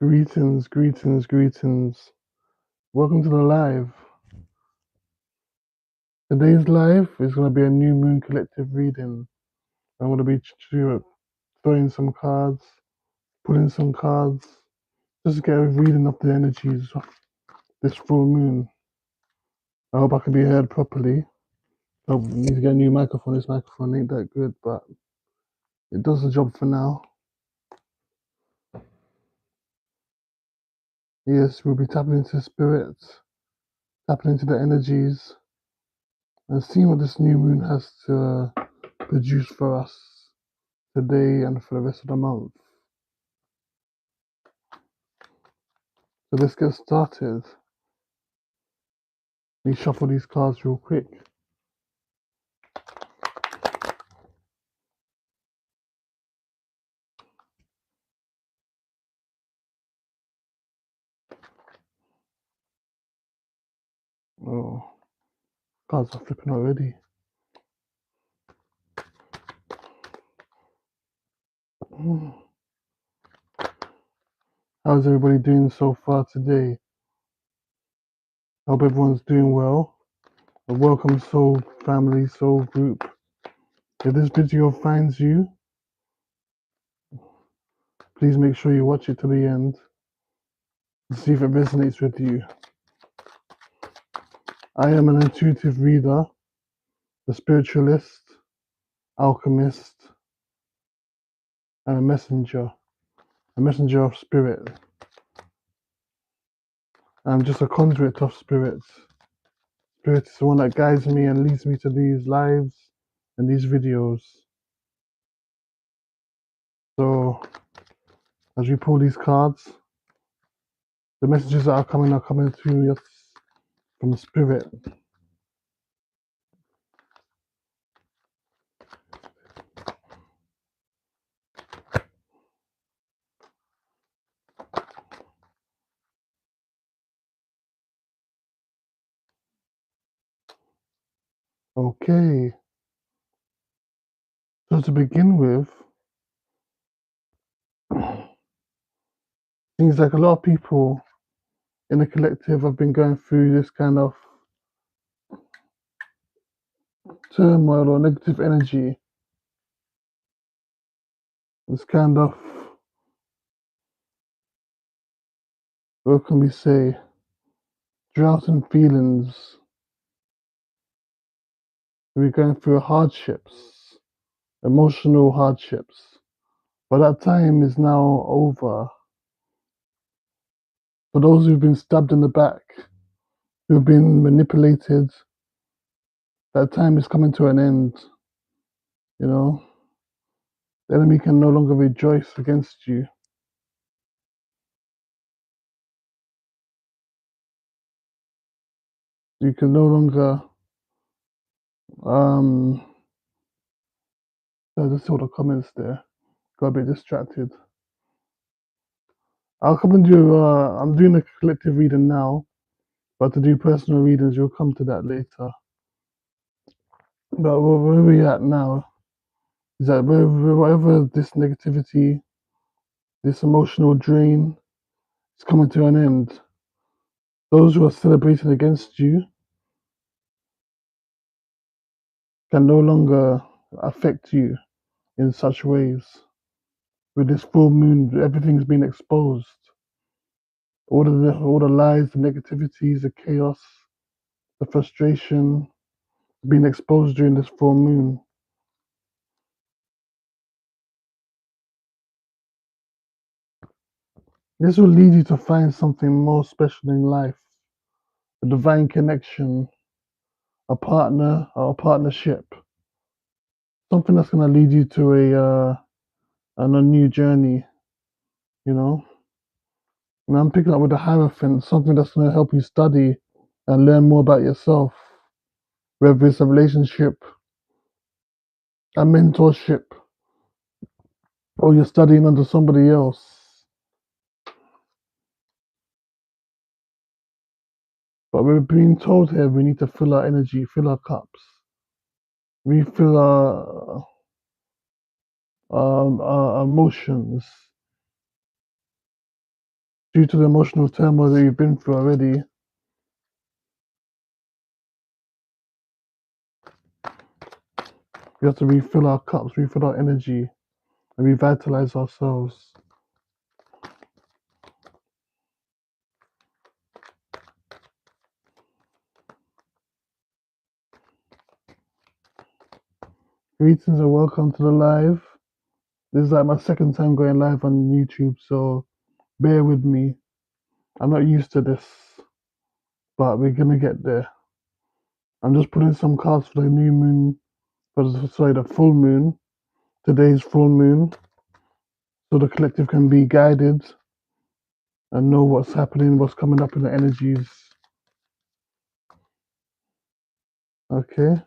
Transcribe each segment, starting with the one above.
Greetings, greetings, greetings. Welcome to the live. Today's live is going to be a new moon collective reading. I'm going to be throwing some cards, pulling some cards, just to get a reading of the energies of this full moon. I hope I can be heard properly. I need to get a new microphone. This microphone ain't that good, but it does the job for now. Yes, we'll be tapping into spirits, tapping into the energies, and seeing what this new moon has to produce for us today and for the rest of the month. So let's get started. Let me shuffle these cards real quick. Oh, cards are flipping already. How's everybody doing so far today? Hope everyone's doing well. A welcome soul family, soul group. If this video finds you, please make sure you watch it to the end to see if it resonates with you. I am an intuitive reader, a spiritualist, alchemist, and a messenger of spirit. I'm just a conduit of spirits. Spirit is the one that guides me and leads me to these lives and these videos. So, as we pull these cards, the messages that are coming to us from Spirit. Okay, so to begin with, seems like a lot of people in the collective have been going through this kind of turmoil or negative energy. This kind of, what can we say, drought in feelings. We're going through hardships, emotional hardships. But that time is now over. For those who've been stabbed in the back, who've been manipulated, that time is coming to an end. You know, the enemy can no longer rejoice against you. You can no longer, I just saw the comments there. Got a bit distracted. I'll come and I'm doing a collective reading now, but to do personal readings, you'll come to that later. But where we at now is that wherever this negativity, this emotional drain is coming to an end, those who are celebrating against you can no longer affect you in such ways. With this full moon, everything's been exposed. All the lies, the negativities, the chaos, the frustration being exposed during this full moon. This will lead you to find something more special in life, a divine connection, a partner or a partnership, something that's going to lead you to a new journey, you know. And I'm picking up with the Hierophant, something that's going to help you study and learn more about yourself, whether it's a relationship, a mentorship, or you're studying under somebody else. But we're being told here we need to fill our energy, fill our cups, refill our emotions, due to the emotional turmoil that you've been through already. We have to refill our cups, refill our energy, and revitalize ourselves. Greetings and welcome to the live. This is like my second time going live on YouTube, so bear with me. I'm not used to this, but we're gonna get there. I'm just putting some cards for the new moon, the full moon. Today's full moon, so the collective can be guided and know what's happening, what's coming up in the energies. Okay.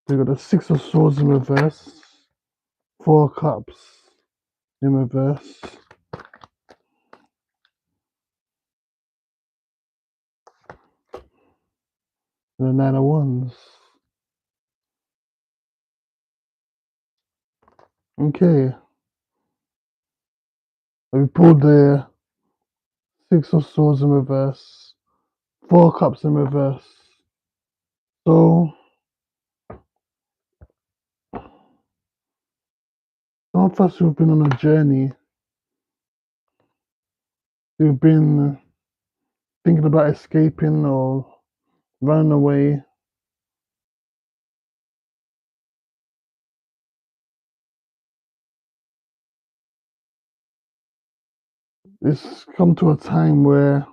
We got the Six of Swords in reverse, Four Cups in reverse, and the Nine of Wands. Okay. We pulled the Six of Swords in reverse, Four Cups in reverse. So some of us who've been on a journey, who've been thinking about escaping or running away, it's come to a time where,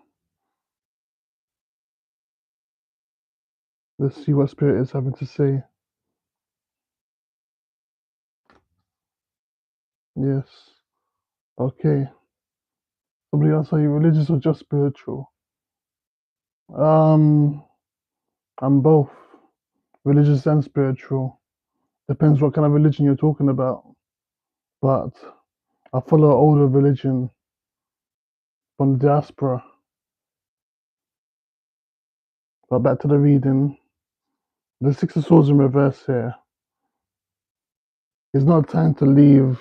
let's see what Spirit is having to say. Yes. Okay. Somebody else, are you religious or just spiritual? I'm both religious and spiritual. Depends what kind of religion you're talking about. But I follow an older religion from the diaspora. But back to the reading. The Six of Swords in reverse here. It's not time to leave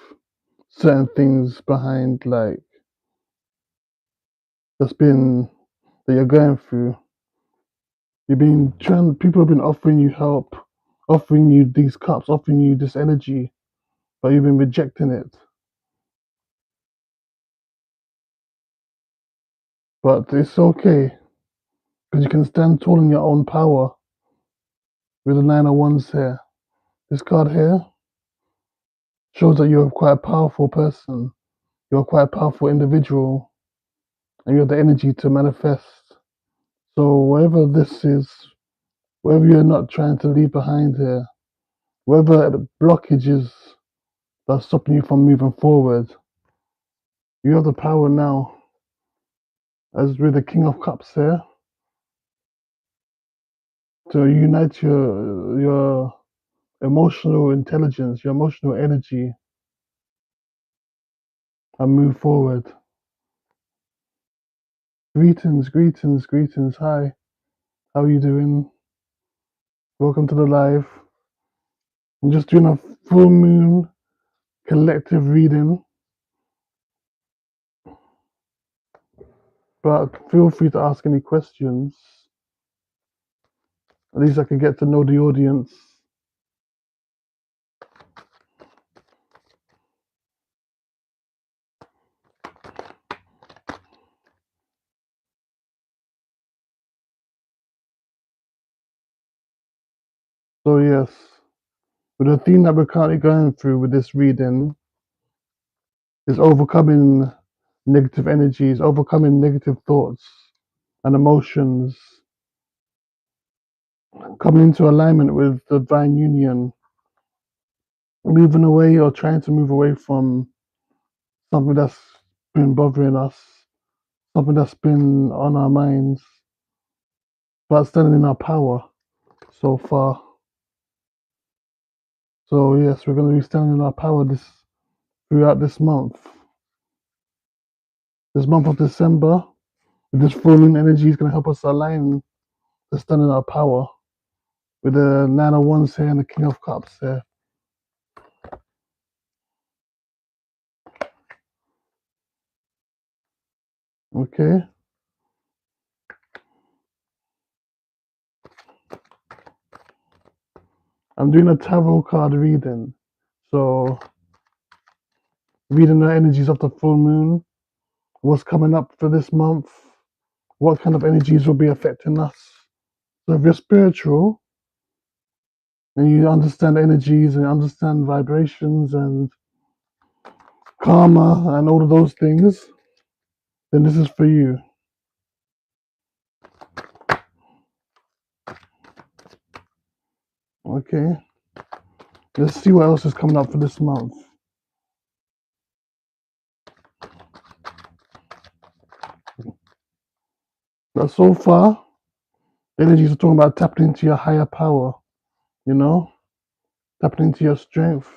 certain things behind, like that's been that you're going through. You've been trying. People have been offering you help, offering you these cups, offering you this energy, but you've been rejecting it. But it's okay because you can stand tall in your own power with the Nine of Wands here. This card here shows that you're quite a powerful person. You're quite a powerful individual, and you have the energy to manifest. So whatever this is, whatever you're not trying to leave behind here, whatever the blockage is that's stopping you from moving forward, you have the power now. As with the King of Cups here, to unite your emotional intelligence, your emotional energy, and move forward. Greetings, greetings, greetings. Hi, how are you doing? Welcome to the live. I'm just doing a full moon collective reading, but feel free to ask any questions. At least I can get to know the audience. So yes, with the theme that we're currently going through with this reading is overcoming negative energies, overcoming negative thoughts and emotions, coming into alignment with the divine union, moving away or trying to move away from something that's been bothering us, something that's been on our minds, but standing in our power so far. So yes, we're going to be standing in our power throughout this month. This month of December, with this full moon energy is going to help us align to stand in our power with the Nine of Wands here and the King of Cups here. Okay. I'm doing a tarot card reading. So, reading the energies of the full moon, what's coming up for this month, what kind of energies will be affecting us. So, if you're spiritual and you understand energies and understand vibrations and karma and all of those things, then this is for you. Okay. Let's see what else is coming up for this month. But so far, the energies are talking about tapping into your higher power, you know, tapping into your strength.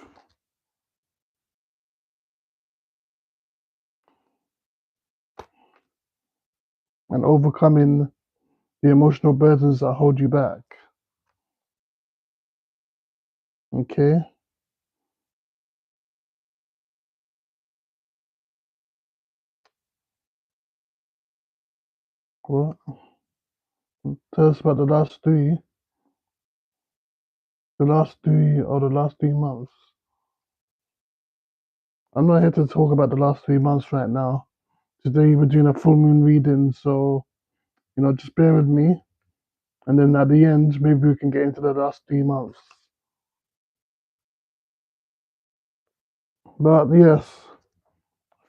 And overcoming the emotional burdens that hold you back. Okay. What? Tell us about the last 3 months. I'm not here to talk about the last 3 months right now. Today we're doing a full moon reading, so just bear with me. And then at the end, maybe we can get into the last 3 months. But yes,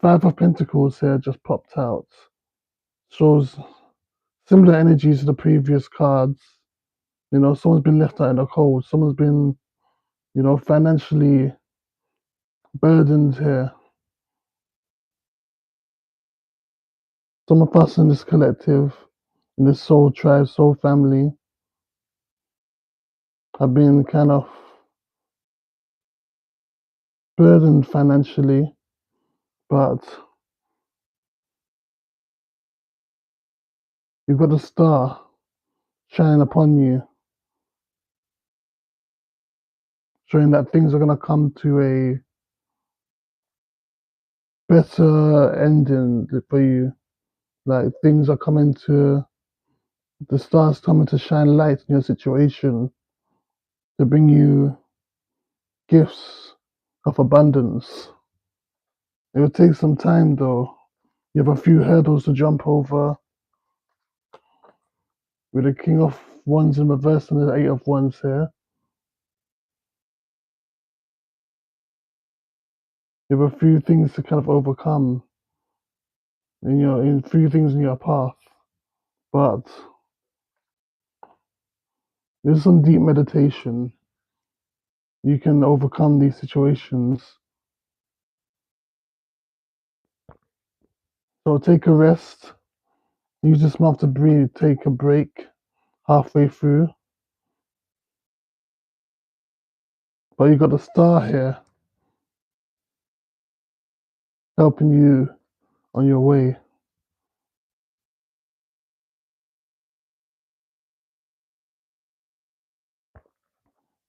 Five of Pentacles here just popped out. Shows similar energies to the previous cards. Someone's been left out in the cold. Someone's been, financially burdened here. Some of us in this collective, in this soul tribe, soul family, have been kind of burdened financially, but you've got a star shining upon you, showing that things are going to come to a better ending for you. Like things are coming to, the stars coming to shine light in your situation to bring you gifts of abundance. It will take some time though. You have a few hurdles to jump over with the King of Wands in reverse and the Eight of Wands here. You have a few things to kind of overcome in few things in your path. But with some deep meditation, you can overcome these situations. So take a rest. Use this month to breathe. Take a break halfway through. But you got the star here helping you on your way.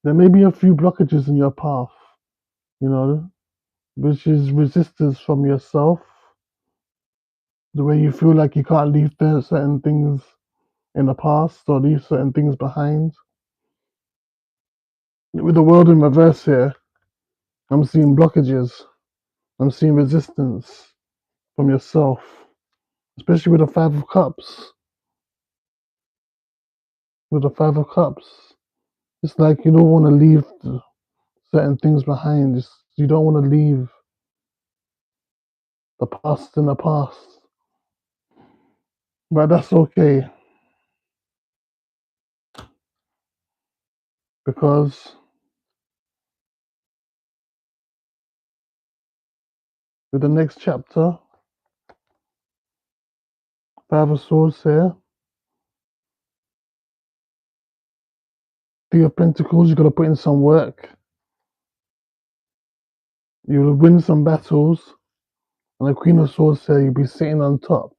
There may be a few blockages in your path, which is resistance from yourself. The way you feel like you can't leave certain things in the past or leave certain things behind. With the world in reverse here, I'm seeing blockages. I'm seeing resistance from yourself, especially with the Five of Cups. With the Five of Cups, it's like you don't want to leave certain things behind. You don't want to leave the past in the past. But that's okay because with the next chapter, Five of Swords here, Three of Pentacles, you got to put in some work. You will win some battles, and the Queen of Swords here, you'll be sitting on top.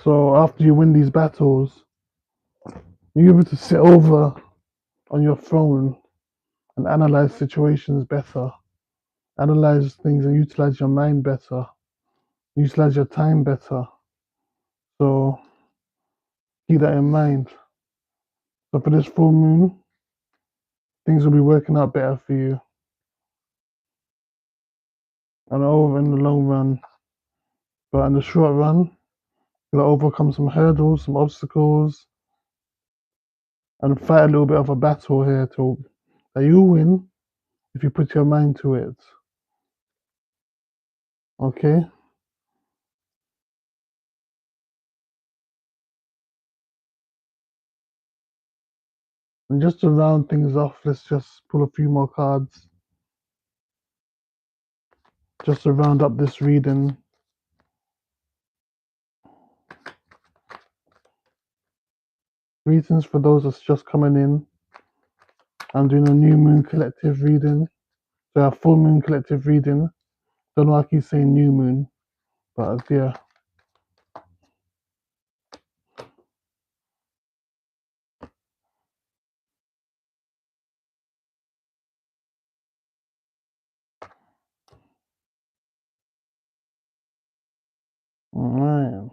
So after you win these battles, you're able to sit over on your throne and analyze situations better, analyze things and utilize your mind better. utilize your time better. So keep that in mind. So for this full moon, things will be working out better for you. And over in the long run. But in the short run, you gotta overcome some hurdles, some obstacles, and fight a little bit of a battle here to that you win if you put your mind to it. Okay? And just to round things off, let's just pull a few more cards. Just to round up this reading. Greetings for those that's just coming in. I'm doing a new moon collective reading. So a full moon collective reading. Don't know why I keep saying new moon, but yeah. Alright.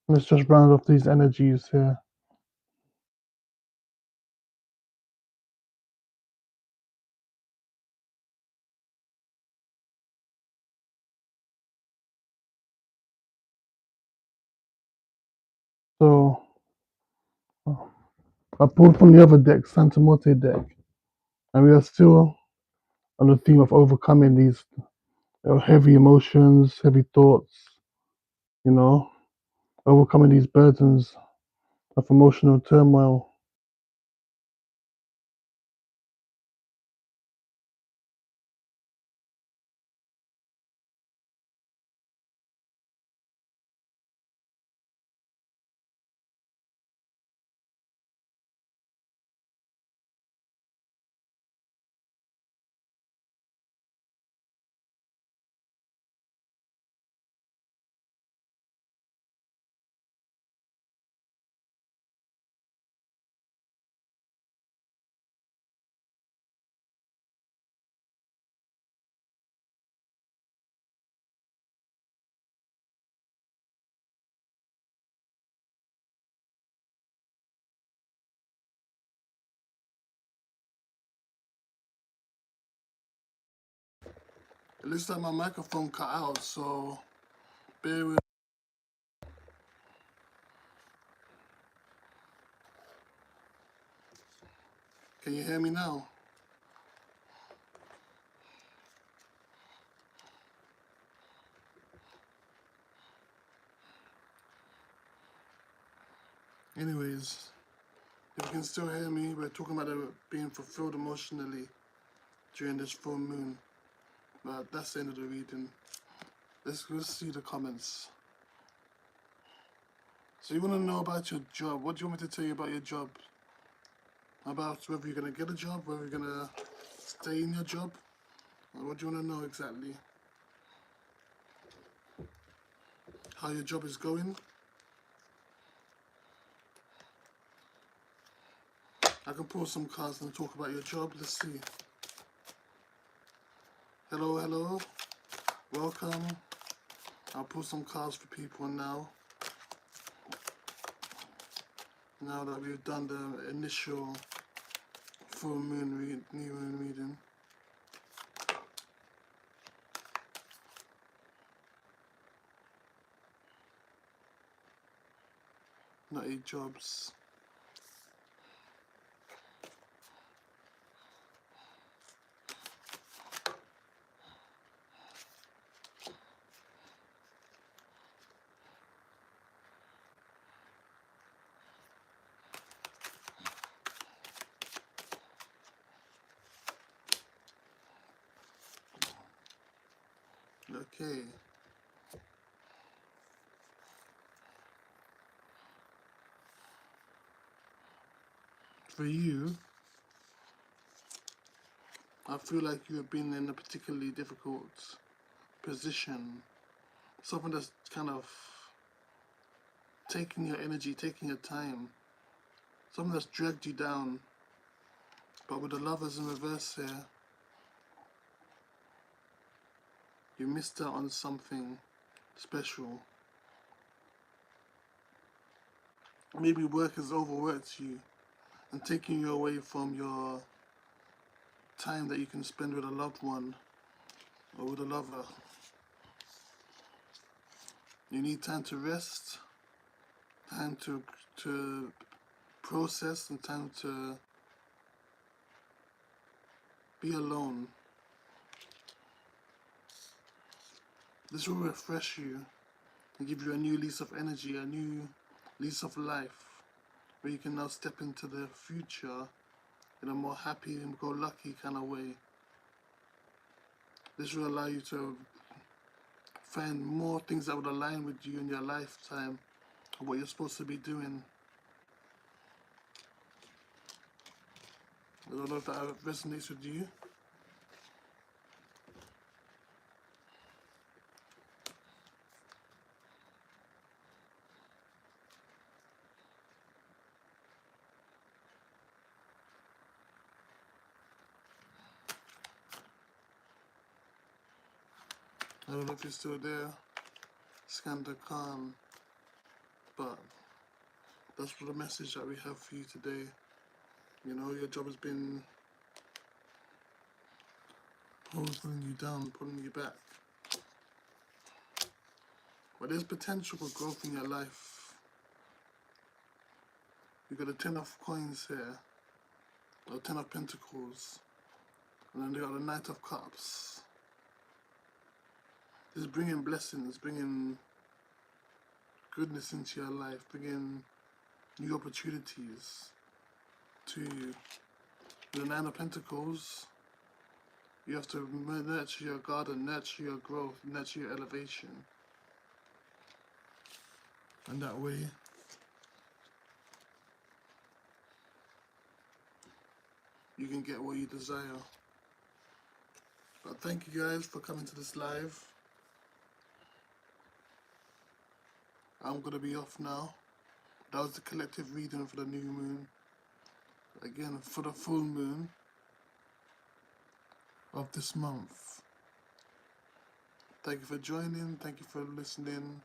Let's just round off these energies here. So I pulled from the other deck, Santa Morte deck, and we are still on the theme of overcoming these heavy emotions, heavy thoughts, you know, overcoming these burdens of emotional turmoil. It looks like my microphone cut out, so bear with. Can you hear me now? Anyways, if you can still hear me, we're talking about being fulfilled emotionally during this full moon. But that's the end of the reading. Let's see the comments. So you want to know about your job. What do you want me to tell you about your job? About whether you're going to get a job, whether you're going to stay in your job? Or what do you want to know exactly? How your job is going? I can pull some cards and talk about your job. Let's see. Hello, hello. Welcome. I'll pull some cards for people now. Now that we've done the initial full moon new moon reading. Not 8 jobs. Okay. For you, I feel like you have been in a particularly difficult position. Something that's kind of taking your energy, taking your time. Something that's dragged you down. But with the Lovers in reverse here, you missed out on something special. Maybe work has overworked you and taking you away from your time that you can spend with a loved one or with a lover. You need time to rest, time to process, and time to be alone. This will refresh you and give you a new lease of energy, a new lease of life, where you can now step into the future in a more happy and go-lucky kind of way. This will allow you to find more things that would align with you in your lifetime and what you're supposed to be doing. I don't know if that resonates with you. I don't know if you're still there, Skanda Khan, but that's the message that we have for you today. You know, your job has been pulling you down, pulling you back. But there's potential for growth in your life. You've got a 10 of coins here, or 10 of pentacles, and then you got the Knight of Cups. This is bringing blessings, bringing goodness into your life, bringing new opportunities to you. With the 9 of Pentacles, you have to nurture your garden, nurture your growth, nurture your elevation. And that way, you can get what you desire. But thank you guys for coming to this live. I'm going to be off now. That was the collective reading for the new moon. Again, for the full moon of this month. Thank you for joining. Thank you for listening.